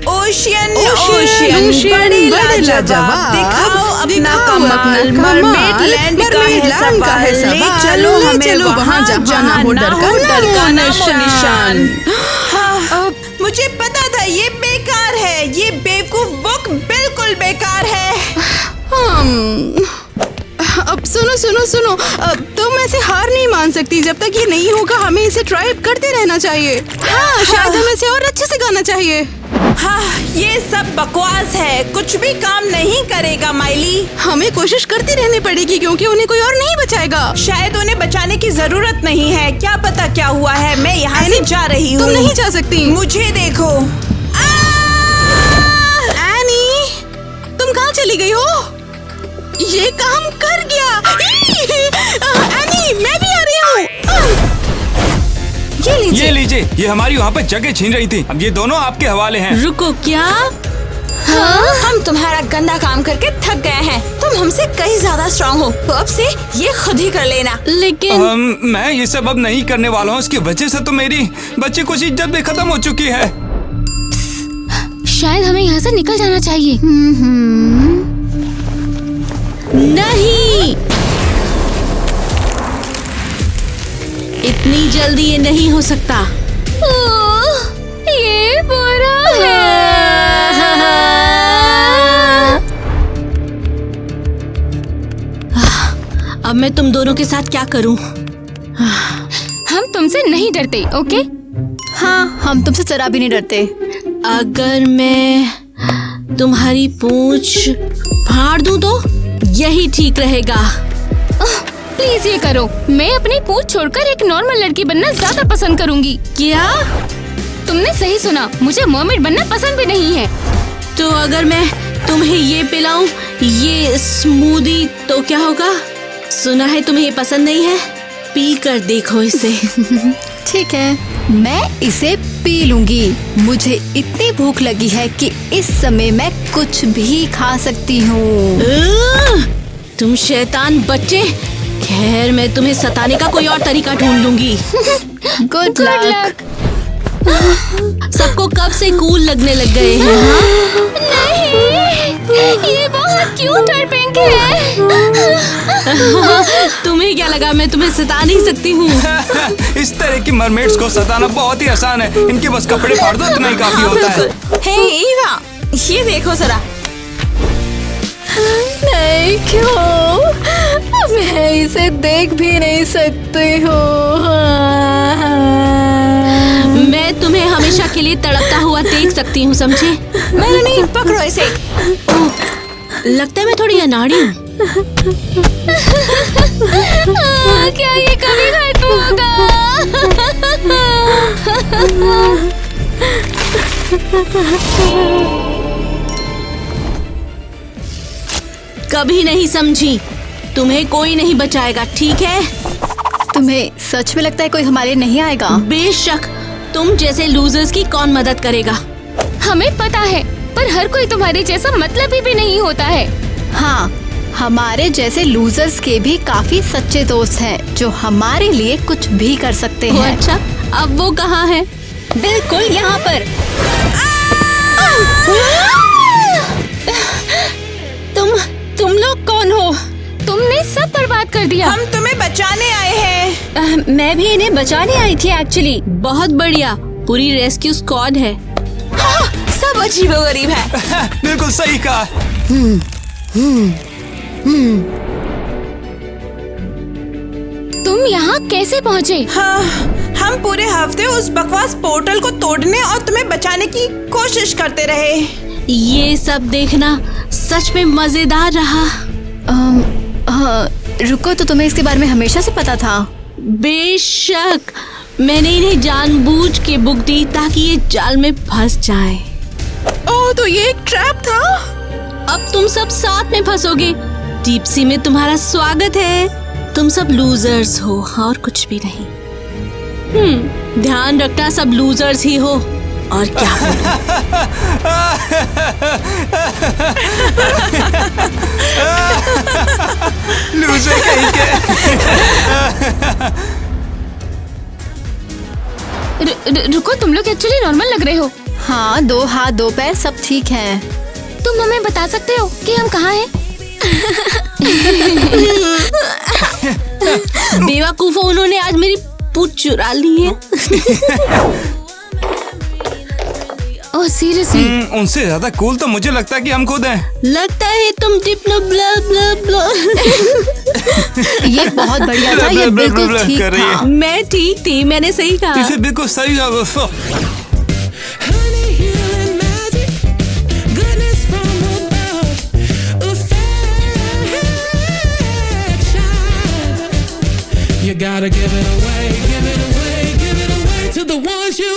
ओशियन बड़े लाजवाब, दिखाओ अपना कमाल। मरमेड लैंड का है सवाल, ले चलो हमें वहाँ जहाँ डर का नामो निशान। मुझे पता था ये बेकार है, ये बेवकूफ बुक बिल्कुल बेकार है। अब सुनो, तुम ऐसे हार नहीं मान सकती। जब तक ये नहीं होगा हमें इसे ट्राई करते रहना चाहिए। हाँ, शायद हमें इसे और अच्छे से गाना चाहिए। हाँ, ये सब बकवास है, कुछ भी काम नहीं करेगा माइली। हमें कोशिश करती रहनी पड़ेगी क्योंकि उन्हें कोई और नहीं बचाएगा। शायद उन्हें बचाने की जरूरत नहीं है, क्या पता क्या हुआ है। मैं यहाँ से जा रही हूँ। तुम नहीं जा सकती। मुझे देखो। एनी, तुम कहाँ चली गई हो? ये काम कर गया। एनी, मैं भी आ रही हूँ। ये लीजिए, ये हमारी वहाँ पर जगह छीन रही थी। अब ये दोनों आपके हवाले हैं। रुको, क्या? हाँ? हम तुम्हारा गंदा काम करके थक गए हैं। तुम हमसे कहीं ज्यादा स्ट्रांग हो, तो अब से ये खुद ही कर लेना। लेकिन मैं ये सब अब नहीं करने वाला हूँ। इसकी वजह से तो मेरी बच्चे कुछ इज्जत भी खत्म हो चुकी है। शायद हमें यहाँ से निकल जाना चाहिए। नहीं, इतनी जल्दी ये नहीं हो सकता। ये बुरा है। अब मैं तुम दोनों के साथ क्या करूं? हम तुमसे नहीं डरते, ओके? हाँ, हम तुमसे जरा भी नहीं डरते। अगर मैं तुम्हारी पूंछ फाड़ दूं तो यही ठीक रहेगा। प्लीज ये करो। मैं अपनी पूंछ छोड़कर एक नॉर्मल लड़की बनना ज्यादा पसंद करूंगी। क्या? तुमने सही सुना, मुझे मर्मेड बनना पसंद भी नहीं है। तो अगर मैं तुम्हें ये पिलाऊं, ये स्मूदी, तो क्या होगा? सुना है तुम्हें ये पसंद नहीं है, पी कर देखो इसे। ठीक है, मैं इसे पी लूंगी। मुझे इतनी भूख लगी है कि इस समय मैं कुछ भी खा सकती हूँ। तुम शैतान बच्चे। खैर, मैं तुम्हें सताने का कोई और तरीका ढूंढ लूंगी। Good luck. सबको कब से कूल लगने लग गए हैं? नहीं, ये बहुत क्यूट और पिंक है। तुम्हें क्या लगा मैं तुम्हें सता नहीं सकती हूँ? इस तरह की मरमेड्स को सताना बहुत ही आसान है। इनके बस कपड़े फाड़ दो, इतना ही काफी होता है। हे ईवा, ये देखो जरा। नहीं, क्यों? मैं इसे देख भी नहीं सकती हूँ। मैं तुम्हें हमेशा के लिए तड़पता हुआ देख सकती हूँ, समझे? मैंने नहीं, पकड़ो इसे। लगता है मैं थोड़ी अनाड़ी हूँ। क्या ये कभी खत्म होगा? कभी नहीं, समझी? तुम्हें कोई नहीं बचाएगा, ठीक है? तुम्हें सच में लगता है कोई हमारे नहीं आएगा? बेशक, तुम जैसे लूजर्स की कौन मदद करेगा? हमें पता है, पर हर कोई तुम्हारे जैसा मतलबी भी नहीं होता है। हाँ, हमारे जैसे लूजर्स के भी काफी सच्चे दोस्त हैं जो हमारे लिए कुछ भी कर सकते हैं। अच्छा, अब वो कहाँ है? बिल्कुल यहाँ पर। तुम लोग कौन हो? तुमने सब बर्बाद कर दिया। हम तुम्हें बचाने आए हैं। मैं भी इन्हें बचाने आई थी एक्चुअली। बहुत बढ़िया, पूरी रेस्क्यू स्क्वाड है। हाँ, सब अजीबोगरीब है। बिल्कुल सही कहा। तुम यहाँ कैसे पहुँचे? हाँ, हम पूरे हफ्ते उस बकवास पोर्टल को तोड़ने और तुम्हें बचाने की कोशिश करते रहे। ये सब देखना सच में मजेदार रहा। रुको, तो तुम्हें इसके बारे में हमेशा से पता था? बेशक, मैंने इन्हें जानबूझ के बुक दी ताकि ये जाल में फंस जाए। ओह, तो ये एक ट्रैप था। अब तुम सब साथ में फंसोगे। डीप सी में तुम्हारा स्वागत है। तुम सब लूजर्स हो और कुछ भी नहीं। ध्यान रखना, सब लूजर्स ही हो। और क्या लूजर कहीं के। रुको, तुम लोग एक्चुअली नॉर्मल लग रहे हो। हाँ, 2 हाथ 2 पैर सब ठीक है। तुम हमें बता सकते हो कि हम कहाँ हैं? बेवकूफो, उन्होंने आज मेरी पूंछ चुरा ली है। Oh seriously? उनसे ज्यादा कूल तो मुझे लगता है कि हम खुद हैं। लगता है तुम डिप्लो ब्ला ब्ला ब्ला। ये बहुत बढ़िया था, ये बिल्कुल ठीक था। मैं ठीक थी, मैंने सही कहा। इसे बिल्कुल सही कहा दोस्तों। You gotta give it away, give it away, give it away to the ones you